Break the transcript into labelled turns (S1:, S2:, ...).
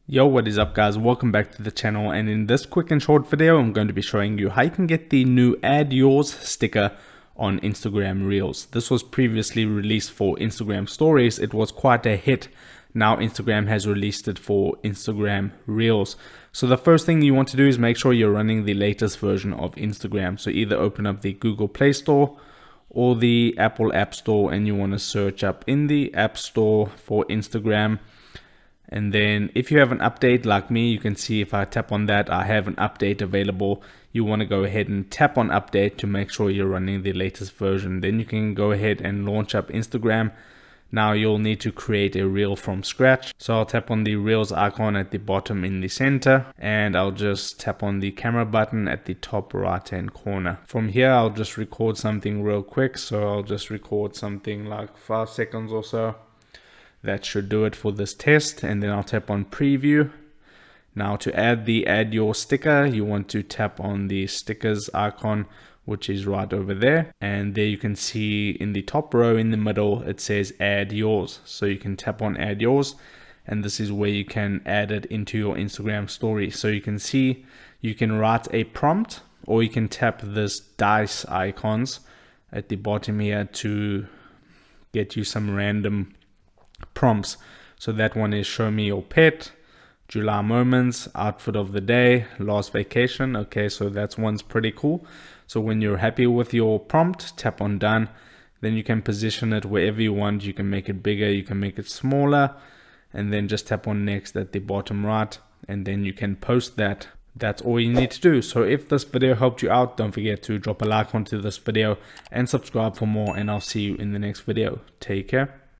S1: Yo, what is up guys? Welcome back to the channel, and in this quick and short video I'm going to be showing you how you can get the new Add Yours sticker on Instagram Reels. This was previously released for Instagram Stories. It was quite a hit. Now Instagram has released it for Instagram Reels. So the first thing you want to do is make sure you're running the latest version of Instagram. So either open up the Google Play Store or the Apple App Store, and you want to search up in the App Store for Instagram. And then if you have an update like me, you can see if I tap on that, I have an update available. You want to go ahead and tap on update to make sure you're running the latest version. Then you can go ahead and launch up Instagram. Now you'll need to create a reel from scratch. So I'll tap on the Reels icon at the bottom in the center, and I'll just tap on the camera button at the top right hand corner. From here, I'll just record something real quick. So I'll just record something like 5 seconds or so. That should do it for this test, and then I'll tap on preview. Now to add the Add Your sticker, you want to tap on the stickers icon, which is right over there, and there you can see in the top row in the middle it says Add Yours. So you can tap on Add Yours, and this is where you can add it into your Instagram story. So you can see you can write a prompt, or you can tap this dice icons at the bottom here to get you some random prompts. So that one is show me your pet, July moments, outfit of the day, last vacation. Okay, so that's one's pretty cool. So when you're happy with your prompt, tap on done. Then you can position it wherever you want. You can make it bigger, you can make it smaller, and then just tap on next at the bottom right, and then you can post that. That's all you need to do. So if this video helped you out, don't forget to drop a like onto this video and subscribe for more, and I'll see you in the next video. Take care.